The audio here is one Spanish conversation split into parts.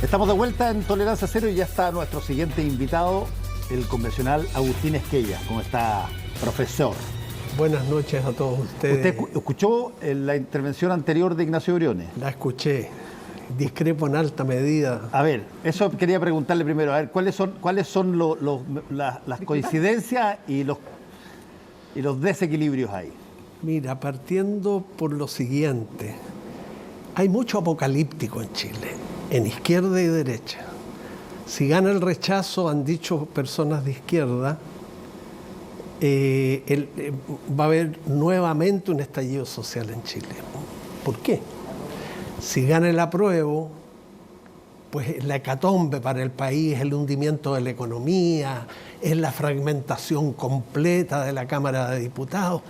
Estamos de vuelta en Tolerancia Cero y ya está nuestro siguiente invitado, el convencional Agustín Esquella. ¿Cómo está, profesor? Buenas noches a todos ustedes. ¿Usted escuchó la intervención anterior de Ignacio Briones? La escuché. Discrepo en alta medida. A ver, eso quería preguntarle primero. A ver, ¿cuáles son las coincidencias y los desequilibrios ahí? Mira, partiendo por lo siguiente. Hay mucho apocalíptico en Chile, en izquierda y derecha. Si gana el rechazo, han dicho personas de izquierda, va a haber nuevamente un estallido social en Chile. ¿Por qué? Si gana el apruebo, pues la hecatombe para el país, el hundimiento de la economía, es la fragmentación completa de la Cámara de Diputados.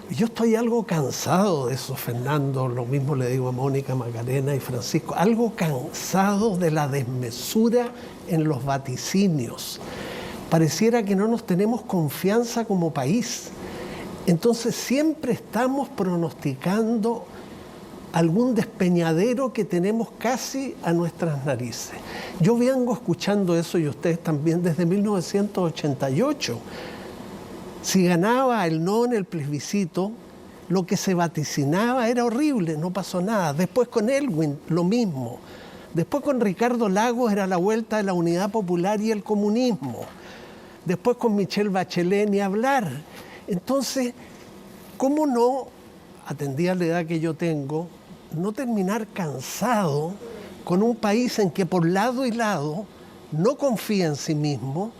Yo estoy algo cansado de eso, Fernando, lo mismo le digo a Mónica, Macarena y Francisco, algo cansado de la desmesura en los vaticinios. Pareciera que no nos tenemos confianza como país. Entonces siempre estamos pronosticando algún despeñadero que tenemos casi a nuestras narices. Yo vengo escuchando eso, y ustedes también, desde 1988. Si ganaba el no en el plebiscito, lo que se vaticinaba era horrible, no pasó nada. Después con Elwin, lo mismo. Después con Ricardo Lagos era la vuelta de la unidad popular y el comunismo. Después con Michelle Bachelet ni hablar. Entonces, ¿cómo no, atendida a la edad que yo tengo, no terminar cansado con un país en que por lado y lado no confía en sí mismo?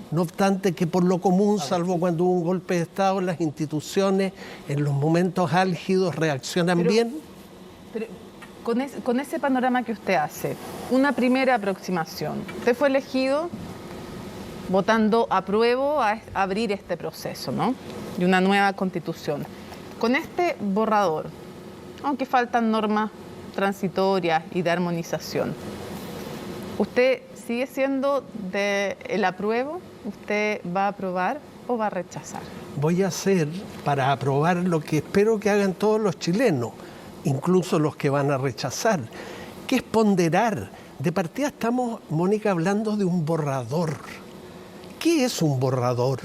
No obstante que por lo común, salvo cuando hubo un golpe de Estado, las instituciones en los momentos álgidos reaccionan bien. Pero con ese panorama que usted hace, una primera aproximación. Usted fue elegido votando apruebo a abrir este proceso, ¿no? De una nueva constitución. Con este borrador, aunque faltan normas transitorias y de armonización, ¿usted sigue siendo del apruebo? ¿Usted va a aprobar o va a rechazar? Voy a hacer para aprobar lo que espero que hagan todos los chilenos, incluso los que van a rechazar, que es ponderar. De partida estamos, Mónica, hablando de un borrador. ¿Qué es un borrador?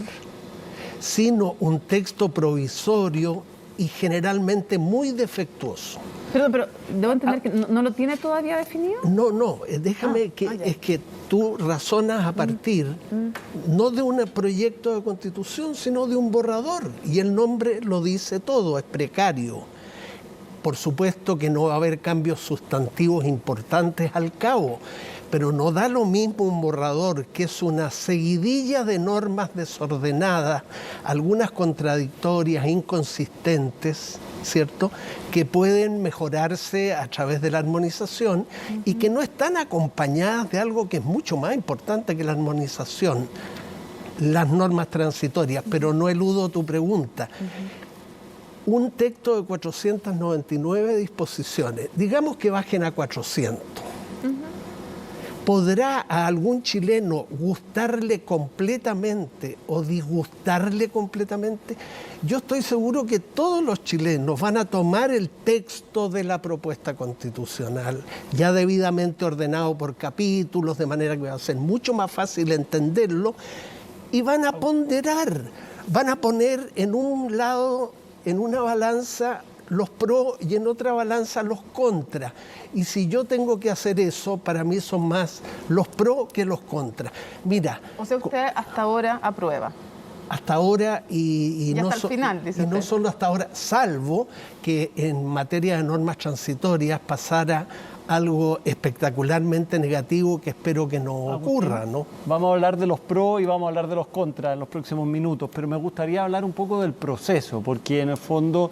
Sino un texto provisorio y generalmente muy defectuoso. Pero debo entender que no lo tiene todavía definido. No, déjame es que tú razonas a partir no de un proyecto de constitución, sino de un borrador. Y el nombre lo dice todo, es precario. Por supuesto que no va a haber cambios sustantivos importantes al cabo, pero no da lo mismo un borrador, que es una seguidilla de normas desordenadas, algunas contradictorias, inconsistentes, ¿cierto?, que pueden mejorarse a través de la armonización y que no están acompañadas de algo que es mucho más importante que la armonización, las normas transitorias, pero no eludo tu pregunta. Un texto de 499 disposiciones, digamos que bajen a 400. ¿Podrá a algún chileno gustarle completamente o disgustarle completamente? Yo estoy seguro que todos los chilenos van a tomar el texto de la propuesta constitucional, ya debidamente ordenado por capítulos, de manera que va a ser mucho más fácil entenderlo, y van a ponderar, van a poner en un lado, en una balanza, los pros y en otra balanza los contras. Y si yo tengo que hacer eso, para mí son más los pros que los contras. Mira. O sea, usted hasta ahora aprueba. Hasta ahora y no, hasta el final, dice y no usted. solo hasta ahora, salvo que en materia de normas transitorias pasara algo espectacularmente negativo que espero que no ocurra, ¿no? Vamos a hablar de los pros y vamos a hablar de los contras en los próximos minutos, pero me gustaría hablar un poco del proceso, porque en el fondo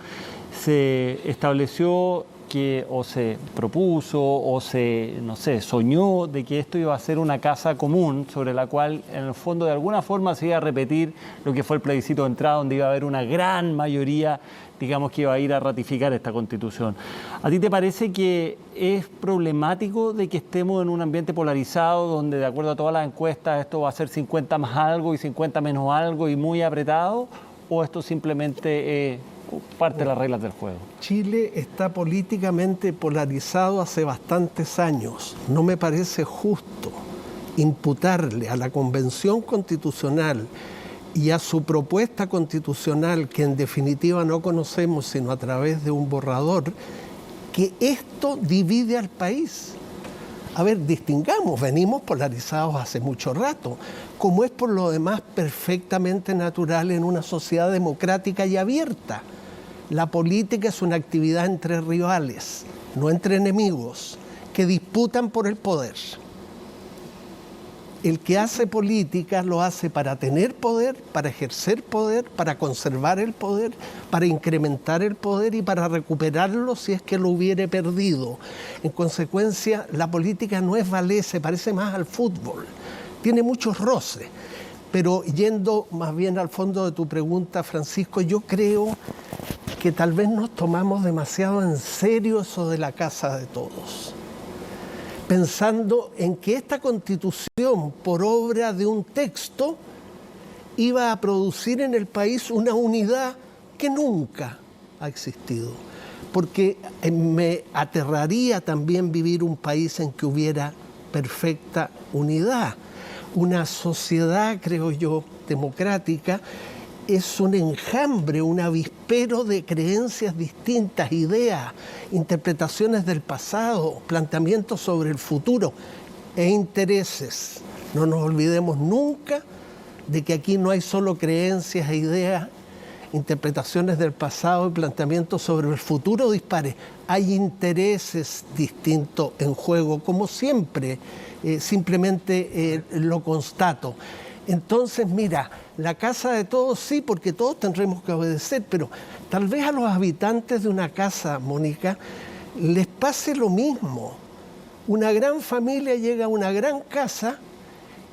se estableció que o se propuso o se, no sé, soñó de que esto iba a ser una casa común sobre la cual en el fondo de alguna forma se iba a repetir lo que fue el plebiscito de entrada, donde iba a haber una gran mayoría, digamos, que iba a ir a ratificar esta Constitución. ¿A ti te parece que es problemático de que estemos en un ambiente polarizado donde de acuerdo a todas las encuestas esto va a ser 50 más algo y 50 menos algo y muy apretado? ¿O esto simplemente parte de las reglas del juego. Chile está políticamente polarizado hace bastantes años. No me parece justo imputarle a la Convención Constitucional y a su propuesta constitucional, que en definitiva no conocemos sino a través de un borrador, que esto divide al país. A ver, distingamos, venimos polarizados hace mucho rato, como es por lo demás perfectamente natural en una sociedad democrática y abierta. La política es una actividad entre rivales, no entre enemigos, que disputan por el poder. El que hace política lo hace para tener poder, para ejercer poder, para conservar el poder, para incrementar el poder y para recuperarlo si es que lo hubiere perdido. En consecuencia, la política no es ballet, se parece más al fútbol. Tiene muchos roces. Pero yendo más bien al fondo de tu pregunta, Francisco, yo creo que tal vez nos tomamos demasiado en serio eso de la casa de todos, pensando en que esta Constitución, por obra de un texto, iba a producir en el país una unidad que nunca ha existido. Porque me aterraría también vivir un país en que hubiera perfecta unidad. Una sociedad, creo yo, democrática, es un enjambre, un avispero de creencias distintas, ideas, interpretaciones del pasado, planteamientos sobre el futuro e intereses. No nos olvidemos nunca de que aquí no hay solo creencias e ideas, interpretaciones del pasado y planteamientos sobre el futuro dispares. Hay intereses distintos en juego, como siempre, simplemente lo constato. Entonces, mira, la casa de todos sí, porque todos tendremos que obedecer, pero tal vez a los habitantes de una casa, Mónica, les pase lo mismo. Una gran familia llega a una gran casa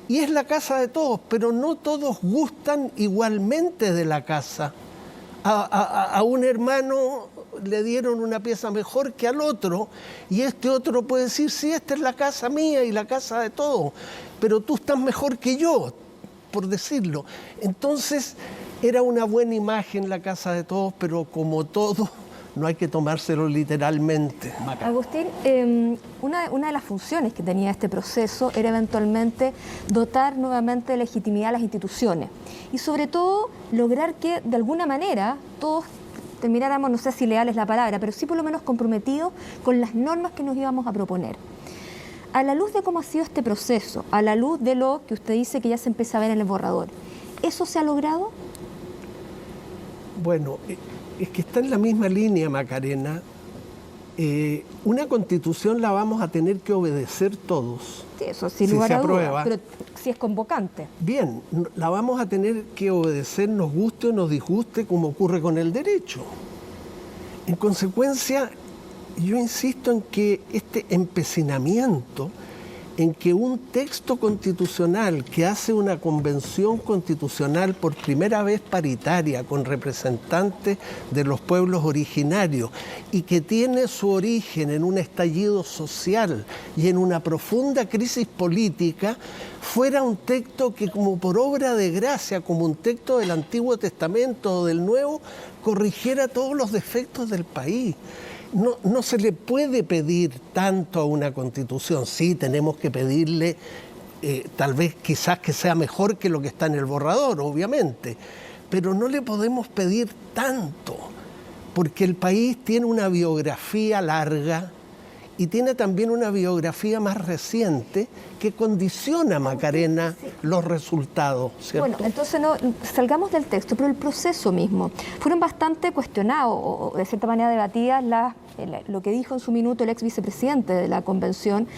y es la casa de todos, pero no todos gustan igualmente de la casa. A un hermano le dieron una pieza mejor que al otro y este otro puede decir, sí, esta es la casa mía y la casa de todos, pero tú estás mejor que yo, por decirlo. Entonces, era una buena imagen la casa de todos, pero como todo, no hay que tomárselo literalmente. Agustín, una de las funciones que tenía este proceso era eventualmente dotar nuevamente de legitimidad a las instituciones y sobre todo lograr que de alguna manera todos termináramos, no sé si leal es la palabra, pero sí por lo menos comprometidos con las normas que nos íbamos a proponer. A la luz de cómo ha sido este proceso, a la luz de lo que usted dice que ya se empieza a ver en el borrador, ¿eso se ha logrado? Bueno, es que está en la misma línea, Macarena. Una constitución la vamos a tener que obedecer todos. Sí, eso sin si lugar se a dudas, aprueba. pero si es convocante. Bien, la vamos a tener que obedecer, nos guste o nos disguste, como ocurre con el derecho. En consecuencia, yo insisto en que este empecinamiento en que un texto constitucional que hace una convención constitucional por primera vez paritaria con representantes de los pueblos originarios y que tiene su origen en un estallido social y en una profunda crisis política, fuera un texto que como por obra de gracia, como un texto del Antiguo Testamento o del Nuevo, corrigiera todos los defectos del país. No se le puede pedir tanto a una constitución. Sí, tenemos que pedirle, tal vez quizás que sea mejor que lo que está en el borrador, obviamente, pero no le podemos pedir tanto, porque el país tiene una biografía larga y tiene también una biografía más reciente que condiciona, Macarena, los resultados, ¿cierto? Bueno, entonces no salgamos del texto, pero el proceso mismo. Fueron bastante cuestionados o de cierta manera debatidas lo que dijo en su minuto el ex vicepresidente de la convención,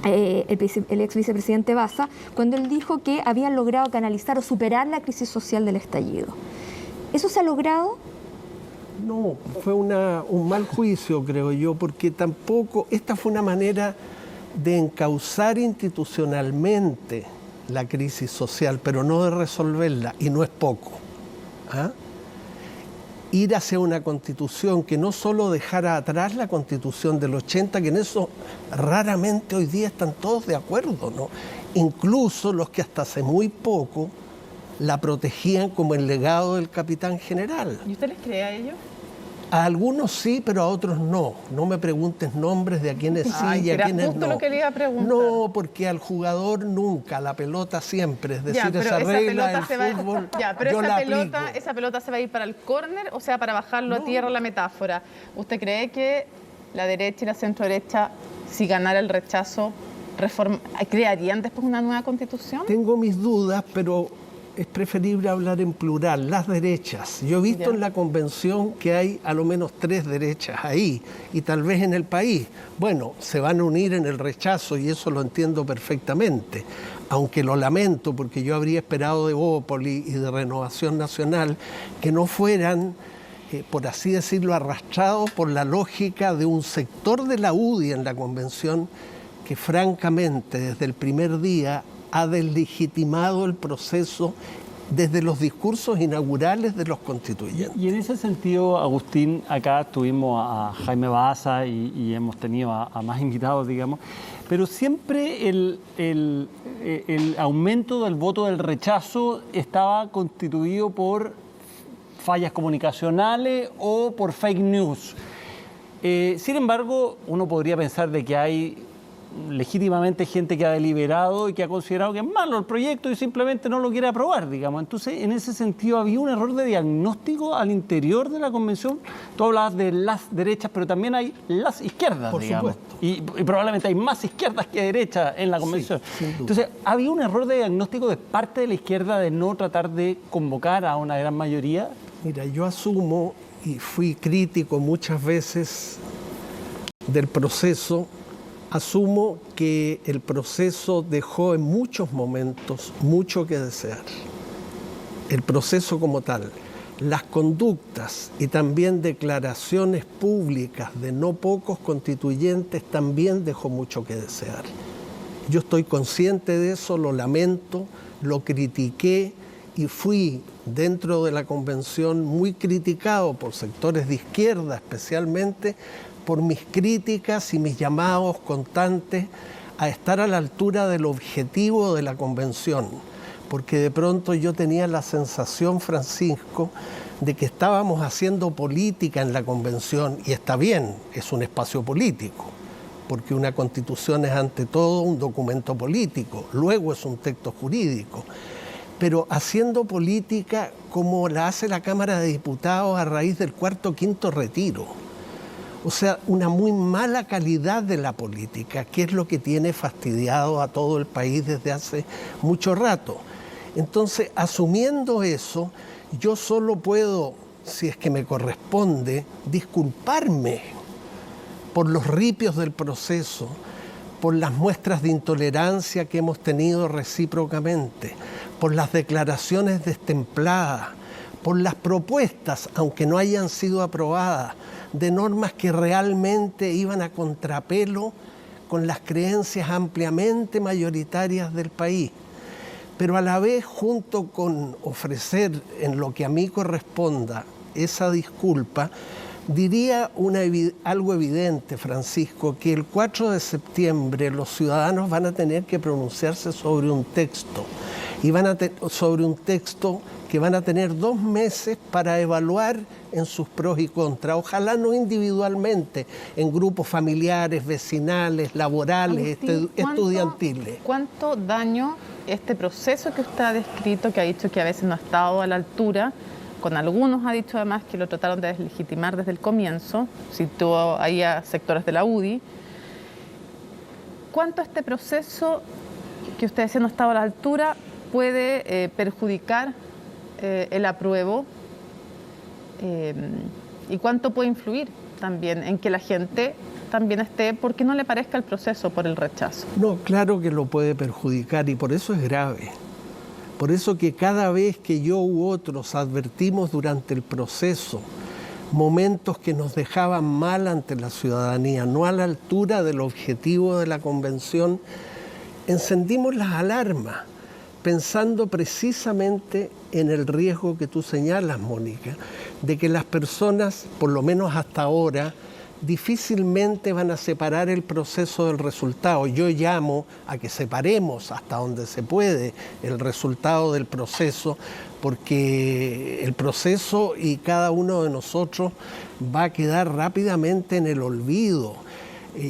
el ex vicepresidente Baza, cuando él dijo que habían logrado canalizar o superar la crisis social del estallido. ¿Eso se ha logrado? No, fue un mal juicio, creo yo, porque tampoco, esta fue una manera de encauzar institucionalmente la crisis social, pero no de resolverla, y no es poco. ¿Ah? Ir hacia una constitución que no solo dejara atrás la constitución del 80, que en eso raramente hoy día están todos de acuerdo, ¿no? Incluso los que hasta hace muy poco la protegían como el legado del capitán general. ¿Y usted les cree a ellos? A algunos sí, pero a otros no. No me preguntes nombres de a quienes sí Ay, y a era quienes justo no. lo que le iba a preguntar. No, porque al jugador nunca, a la pelota siempre. Es decir, pero esa regla del se va, fútbol, pero yo la aplico. esa pelota se va a ir para el córner, o sea, para bajarlo a tierra, la metáfora. ¿Usted cree que la derecha y la centro derecha, si ganara el rechazo, crearían después una nueva constitución? Tengo mis dudas, pero es preferible hablar en plural, las derechas. Yo he visto en la convención que hay a lo menos 3 derechas ahí, y tal vez en el país. Bueno, se van a unir en el rechazo y eso lo entiendo perfectamente, aunque lo lamento porque yo habría esperado de Bópoli y de Renovación Nacional que no fueran, por así decirlo, arrastrados por la lógica de un sector de la UDI en la convención que francamente desde el primer día ha deslegitimado el proceso desde los discursos inaugurales de los constituyentes. Y en ese sentido, Agustín, acá tuvimos a Jaime Baza y hemos tenido a más invitados, digamos, pero siempre el aumento del voto del rechazo estaba constituido por fallas comunicacionales o por fake news. Sin embargo, uno podría pensar de que hay legítimamente gente que ha deliberado y que ha considerado que es malo el proyecto y simplemente no lo quiere aprobar, digamos. Entonces, en ese sentido, había un error de diagnóstico al interior de la convención. Tú hablabas de las derechas, pero también hay las izquierdas, por digamos. supuesto. Y probablemente hay más izquierdas que derechas en la convención. Sí, sin duda. Entonces, había un error de diagnóstico de parte de la izquierda de no tratar de convocar a una gran mayoría. Mira, yo asumo, y fui crítico muchas veces del proceso, asumo que el proceso dejó en muchos momentos mucho que desear. El proceso como tal, las conductas y también declaraciones públicas de no pocos constituyentes también dejó mucho que desear. Yo estoy consciente de eso, lo lamento, lo critiqué y fui dentro de la convención muy criticado por sectores de izquierda especialmente, por mis críticas y mis llamados constantes a estar a la altura del objetivo de la convención, porque de pronto yo tenía la sensación, Francisco, de que estábamos haciendo política en la convención, y está bien, es un espacio político, porque una constitución es ante todo un documento político, luego es un texto jurídico, pero haciendo política como la hace la Cámara de Diputados a raíz del cuarto o quinto retiro. O sea, una muy mala calidad de la política, que es lo que tiene fastidiado a todo el país desde hace mucho rato. Entonces, asumiendo eso, yo solo puedo, si es que me corresponde, disculparme por los ripios del proceso, por las muestras de intolerancia que hemos tenido recíprocamente, por las declaraciones destempladas, por las propuestas, aunque no hayan sido aprobadas, de normas que realmente iban a contrapelo con las creencias ampliamente mayoritarias del país. Pero a la vez, junto con ofrecer en lo que a mí corresponda esa disculpa, diría algo evidente, Francisco, que el 4 de septiembre los ciudadanos van a tener que pronunciarse sobre un texto, y sobre un texto que van a tener 2 meses para evaluar en sus pros y contras, ojalá no individualmente, en grupos familiares, vecinales, laborales, Agustín, estudiantiles. ¿Cuánto daño este proceso que usted ha descrito, que ha dicho que a veces no ha estado a la altura, con algunos ha dicho además que lo trataron de deslegitimar desde el comienzo, citó ahí a sectores de la UDI, ¿cuánto este proceso que usted decía no ha estado a la altura puede perjudicar el apruebo y cuánto puede influir también en que la gente también esté porque no le parezca el proceso por el rechazo? No, claro que lo puede perjudicar y por eso es grave. Por eso que cada vez que yo u otros advertimos durante el proceso momentos que nos dejaban mal ante la ciudadanía, no a la altura del objetivo de la convención, encendimos las alarmas, pensando precisamente en el riesgo que tú señalas, Mónica, de que las personas, por lo menos hasta ahora, difícilmente van a separar el proceso del resultado. Yo llamo a que separemos hasta donde se puede el resultado del proceso, porque el proceso y cada uno de nosotros va a quedar rápidamente en el olvido.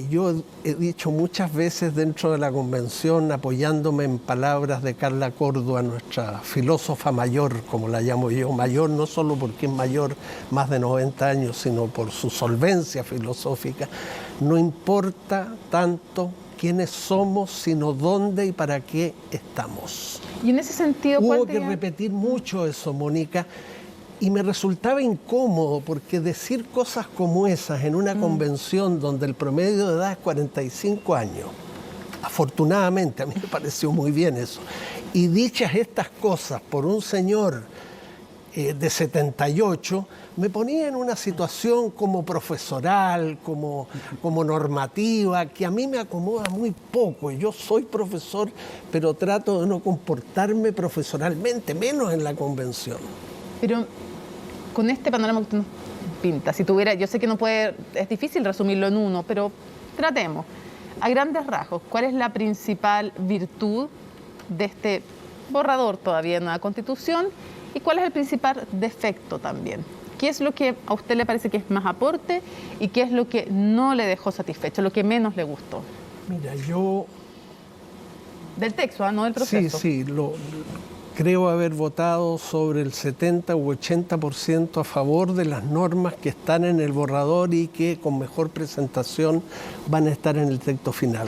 Yo he dicho muchas veces dentro de la convención, apoyándome en palabras de Carla Córdoba, nuestra filósofa mayor, como la llamo yo, mayor no solo porque es mayor, más de 90 años, sino por su solvencia filosófica, no importa tanto quiénes somos, sino dónde y para qué estamos. Y en ese sentido, hubo que repetir mucho eso, Mónica, y me resultaba incómodo porque decir cosas como esas en una convención donde el promedio de edad es 45 años, afortunadamente, a mí me pareció muy bien eso, y dichas estas cosas por un señor de 78, me ponía en una situación como profesoral, como normativa, que a mí me acomoda muy poco. Yo soy profesor, pero trato de no comportarme profesionalmente, menos en la convención. Pero con este panorama que usted nos pinta, si tuviera, yo sé que no puede, es difícil resumirlo en uno, pero tratemos. A grandes rasgos, ¿cuál es la principal virtud de este borrador todavía de nueva Constitución? ¿Y cuál es el principal defecto también? ¿Qué es lo que a usted le parece que es más aporte y qué es lo que no le dejó satisfecho, lo que menos le gustó? Mira, yo... Del texto, no del proceso. Sí, creo haber votado sobre el 70 u 80% a favor de las normas que están en el borrador y que con mejor presentación van a estar en el texto final.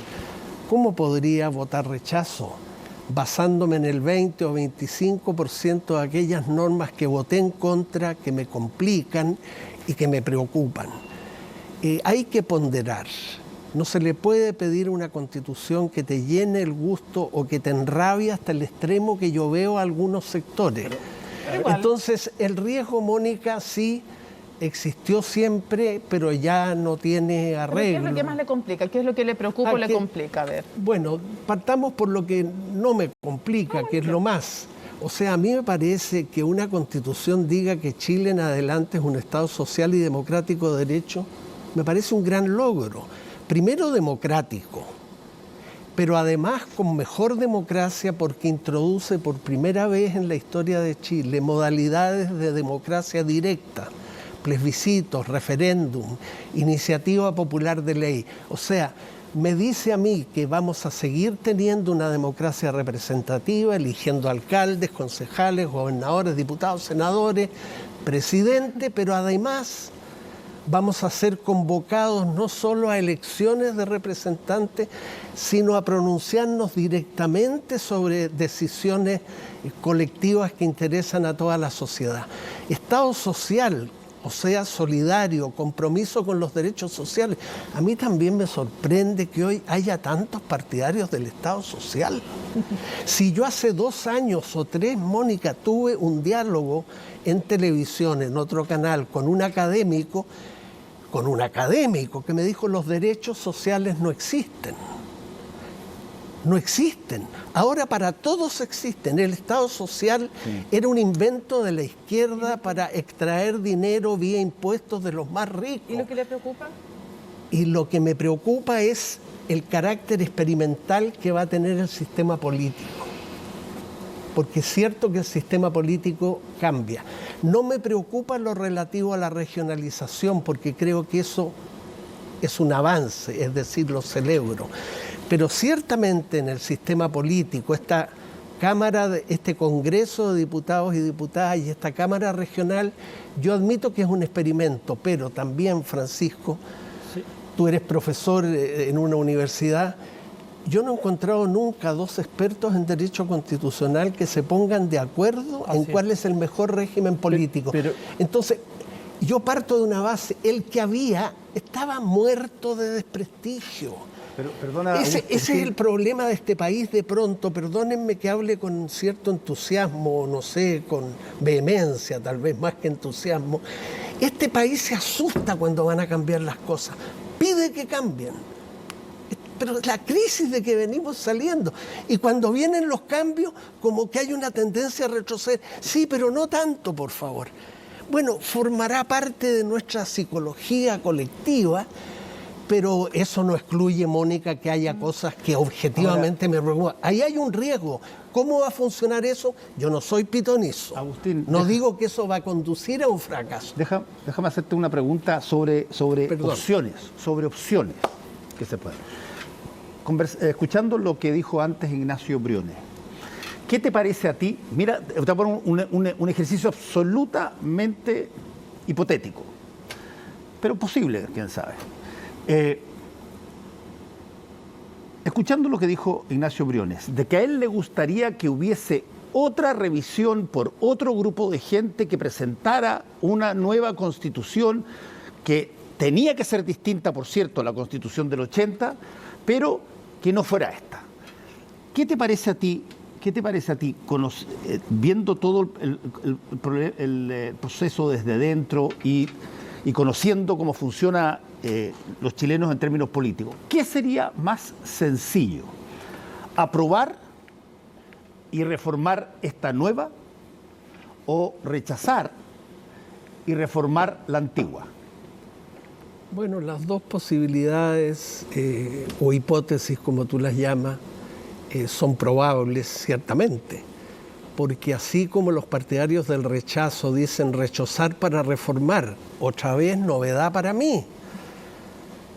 ¿Cómo podría votar rechazo basándome en el 20 o 25% de aquellas normas que voté en contra, que me complican y que me preocupan? Hay que ponderar. No se le puede pedir una constitución que te llene el gusto o que te enrabie hasta el extremo que yo veo a algunos sectores. Entonces, el riesgo, Mónica, sí existió siempre, pero ya no tiene arreglo. ¿Qué es lo que más le complica? ¿Qué es lo que le preocupa o le complica? A ver. Bueno, partamos por lo que no me complica, que es lo más. O sea, a mí me parece que una constitución diga que Chile en adelante es un Estado social y democrático de derecho, me parece un gran logro. Primero democrático, pero además con mejor democracia porque introduce por primera vez en la historia de Chile modalidades de democracia directa, plebiscitos, referéndum, iniciativa popular de ley. O sea, me dice a mí que vamos a seguir teniendo una democracia representativa, eligiendo alcaldes, concejales, gobernadores, diputados, senadores, presidente, pero además vamos a ser convocados no solo a elecciones de representantes, sino a pronunciarnos directamente sobre decisiones colectivas que interesan a toda la sociedad. Estado social, o sea, solidario, compromiso con los derechos sociales. A mí también me sorprende que hoy haya tantos partidarios del Estado social. Si yo hace 2 años o 3, Mónica, tuve un diálogo en televisión, en otro canal, con un académico que me dijo los derechos sociales no existen. No existen. Ahora para todos existen. El Estado social era un invento de la izquierda para extraer dinero vía impuestos de los más ricos. ¿Y lo que le preocupa? Y lo que me preocupa es el carácter experimental que va a tener el sistema político. Porque es cierto que el sistema político cambia. No me preocupa lo relativo a la regionalización, porque creo que eso es un avance, es decir, lo celebro. Pero ciertamente en el sistema político, esta Cámara, este Congreso de Diputados y Diputadas y esta Cámara Regional, yo admito que es un experimento, pero también, Francisco, tú eres profesor en una universidad. Yo no he encontrado nunca 2 expertos en derecho constitucional que se pongan de acuerdo en cuál es el mejor régimen político. Entonces, yo parto de una base, el que había estaba muerto de desprestigio. Pero, perdona, ese es el problema de este país de pronto. Perdónenme que hable con cierto entusiasmo, no sé, con vehemencia tal vez, más que entusiasmo. Este país se asusta cuando van a cambiar las cosas, pide que cambien. Pero la crisis de que venimos saliendo, y cuando vienen los cambios, como que hay una tendencia a retroceder. Sí, pero no tanto, por favor. Bueno, formará parte de nuestra psicología colectiva, pero eso no excluye, Mónica, que haya cosas que objetivamente me preocupan. Ahí hay un riesgo. ¿Cómo va a funcionar eso? Yo no soy pitonizo. Agustín, no digo que eso va a conducir a un fracaso. Déjame hacerte una pregunta sobre opciones, que se pueden. Escuchando lo que dijo antes Ignacio Briones, ¿qué te parece a ti? Mira, te voy a poner un ejercicio absolutamente hipotético, pero posible, quién sabe. Escuchando lo que dijo Ignacio Briones, de que a él le gustaría que hubiese otra revisión por otro grupo de gente que presentara una nueva constitución que tenía que ser distinta, por cierto, a la constitución del 80, pero que no fuera esta. ¿Qué te parece a ti? Viendo todo el proceso desde dentro y conociendo cómo funciona los chilenos en términos políticos, ¿qué sería más sencillo? ¿Aprobar y reformar esta nueva o rechazar y reformar la antigua? Bueno, las dos posibilidades o hipótesis, como tú las llamas, son probables, ciertamente, porque así como los partidarios del rechazo dicen rechazar para reformar, otra vez novedad para mí,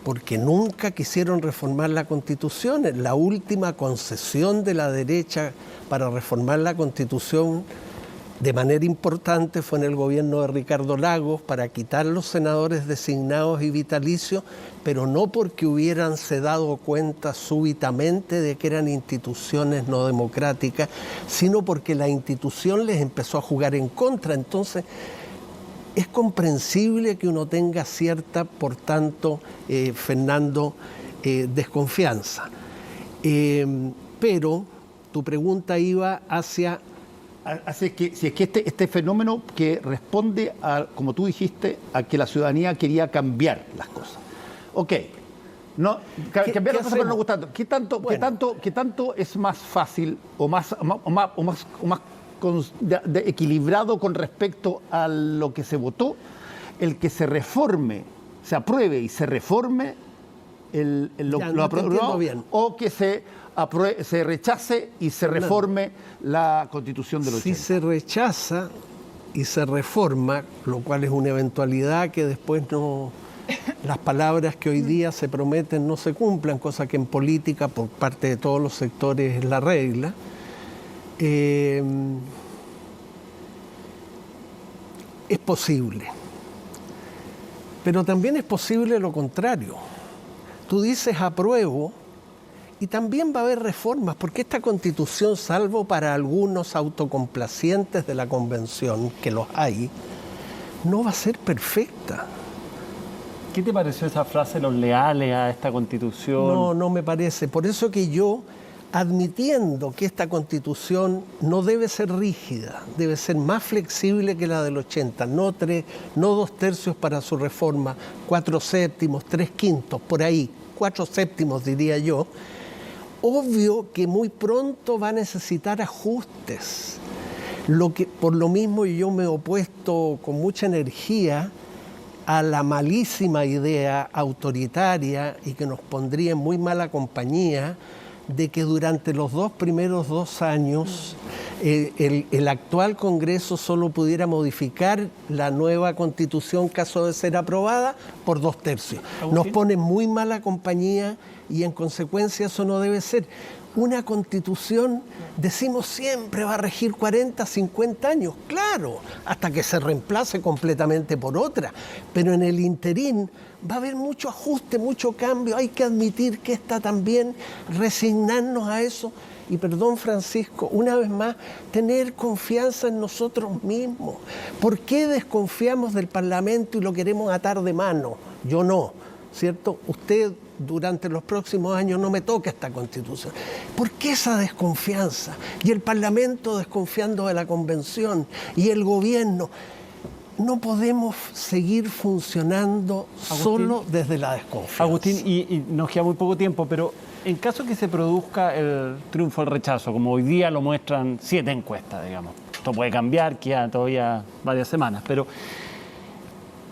porque nunca quisieron reformar la Constitución. La última concesión de la derecha para reformar la Constitución de manera importante fue en el gobierno de Ricardo Lagos para quitar los senadores designados y vitalicios, pero no porque hubieranse dado cuenta súbitamente de que eran instituciones no democráticas, sino porque la institución les empezó a jugar en contra. Entonces, es comprensible que uno tenga cierta, por tanto, Fernando, desconfianza. Pero tu pregunta iba hacia... Así que, si es que este fenómeno que responde a, como tú dijiste, a que la ciudadanía quería cambiar las cosas. Ok, no, cambiar las cosas pero no gustando. ¿Qué tanto es más fácil o más equilibrado con respecto a lo que se votó, el que se reforme, se apruebe y se reforme lo aprobado, o que se rechace y se reforme la Constitución del 80? Si se rechaza y se reforma, lo cual es una eventualidad que después no... Las palabras que hoy día se prometen no se cumplan, cosa que en política por parte de todos los sectores es la regla. Es posible. Pero también es posible lo contrario. Tú dices apruebo y también va a haber reformas, porque esta Constitución, salvo para algunos autocomplacientes de la Convención, que los hay, no va a ser perfecta. ¿Qué te pareció esa frase, los leales a esta Constitución? No me parece. Por eso que yo, admitiendo que esta Constitución no debe ser rígida, debe ser más flexible que la del 80, no 2/3 para su reforma, 4/7, 3/5, por ahí, 4/7 diría yo, obvio que muy pronto va a necesitar ajustes. Por lo mismo yo me he opuesto con mucha energía a la malísima idea autoritaria y que nos pondría en muy mala compañía de que durante los primeros 2 años el actual Congreso solo pudiera modificar la nueva Constitución, caso de ser aprobada, por 2/3. Nos pone muy mala compañía y en consecuencia eso no debe ser. Una Constitución, decimos siempre, va a regir 40, 50 años, claro, hasta que se reemplace completamente por otra. Pero en el interín va a haber mucho ajuste, mucho cambio. Hay que admitir que está también, resignarnos a eso. Y perdón, Francisco, una vez más, tener confianza en nosotros mismos. ¿Por qué desconfiamos del Parlamento y lo queremos atar de mano? Yo no, ¿cierto? Usted durante los próximos años no me toca esta Constitución. ¿Por qué esa desconfianza? Y el Parlamento desconfiando de la Convención y el gobierno. No podemos seguir funcionando solo desde la desconfianza. Agustín, y nos queda muy poco tiempo, pero en caso que se produzca el triunfo del rechazo, como hoy día lo muestran 7 encuestas, digamos, esto puede cambiar, queda todavía varias semanas, pero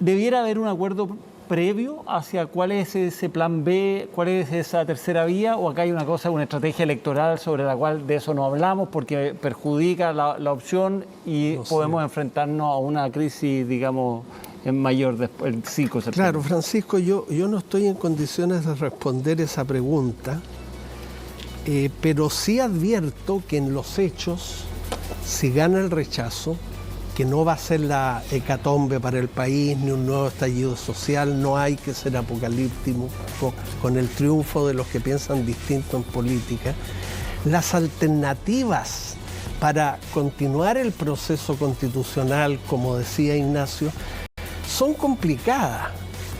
¿debiera haber un acuerdo previo hacia cuál es ese plan B, cuál es esa tercera vía, o acá hay una estrategia electoral sobre la cual de eso no hablamos porque perjudica la opción y no podemos enfrentarnos a una crisis, digamos, en mayor después, el 5 de septiembre? Claro, Francisco, yo no estoy en condiciones de responder esa pregunta, pero sí advierto que en los hechos, si gana el rechazo, que no va a ser la hecatombe para el país ni un nuevo estallido social, no hay que ser apocalíptico con el triunfo de los que piensan distinto en política. Las alternativas para continuar el proceso constitucional, como decía Ignacio, son complicadas.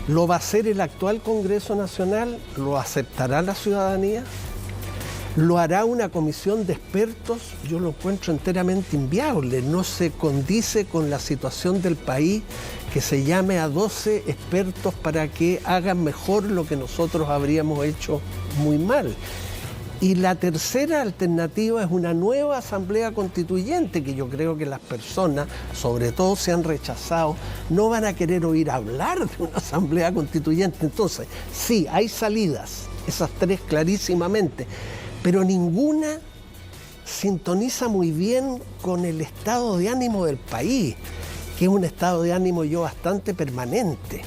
¿Lo va a hacer el actual Congreso Nacional? ¿Lo aceptará la ciudadanía? ¿Lo hará una comisión de expertos? Yo lo encuentro enteramente inviable. No se condice con la situación del país que se llame a 12 expertos para que hagan mejor lo que nosotros habríamos hecho muy mal. Y la tercera alternativa es una nueva asamblea constituyente, que yo creo que las personas, sobre todo si han rechazado, no van a querer oír hablar de una asamblea constituyente. Entonces, sí, hay salidas, esas tres clarísimamente, pero ninguna sintoniza muy bien con el estado de ánimo del país, que es un estado de ánimo bastante permanente.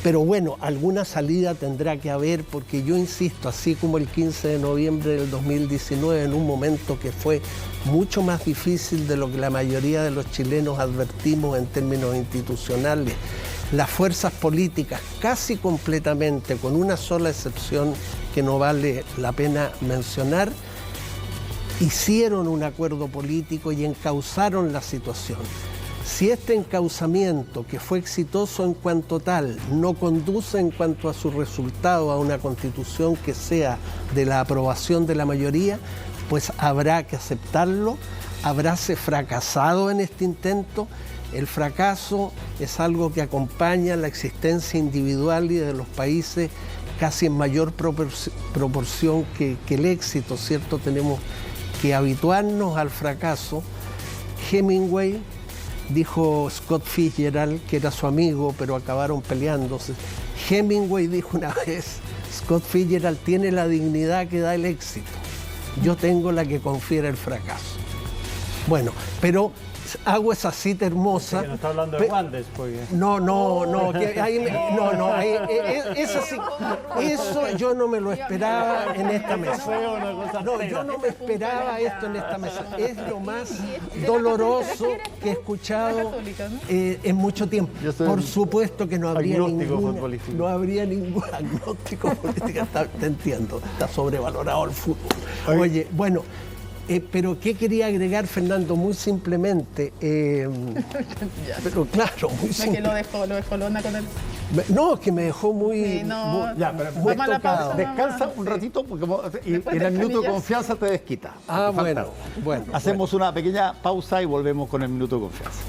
Pero bueno, alguna salida tendrá que haber, porque yo insisto, así como el 15 de noviembre del 2019, en un momento que fue mucho más difícil de lo que la mayoría de los chilenos advertimos en términos institucionales, las fuerzas políticas casi completamente, con una sola excepción que no vale la pena mencionar, hicieron un acuerdo político y encauzaron la situación. Si este encauzamiento, que fue exitoso en cuanto tal, no conduce en cuanto a su resultado a una constitución que sea de la aprobación de la mayoría, pues habrá que aceptarlo, habráse fracasado en este intento. El fracaso es algo que acompaña la existencia individual y de los países casi en mayor proporción que el éxito, ¿cierto? Tenemos que habituarnos al fracaso. Hemingway, dijo Scott Fitzgerald, que era su amigo, pero acabaron peleándose. Hemingway dijo una vez, Scott Fitzgerald tiene la dignidad que da el éxito. Yo tengo la que confiere el fracaso. Bueno, pero hago esa cita hermosa. No está hablando de Wandes, porque... Eso yo no me lo esperaba en esta mesa. No, yo no me esperaba esto en esta mesa. Es lo más doloroso que he escuchado en mucho tiempo. Por supuesto que no habría ningún agnóstico político. Te entiendo, está sobrevalorado el fútbol. Oye, bueno... pero ¿qué quería agregar, Fernando? Muy simplemente, pero claro, muy simple. Que lo dejó Lona con él. No, que me dejó muy... Sí, no, Ya, pero vamos a la pausa. descansa un ratito porque en el minuto de confianza te desquita. Ah, Te falta. bueno. Hacemos una pequeña pausa y volvemos con el minuto de confianza.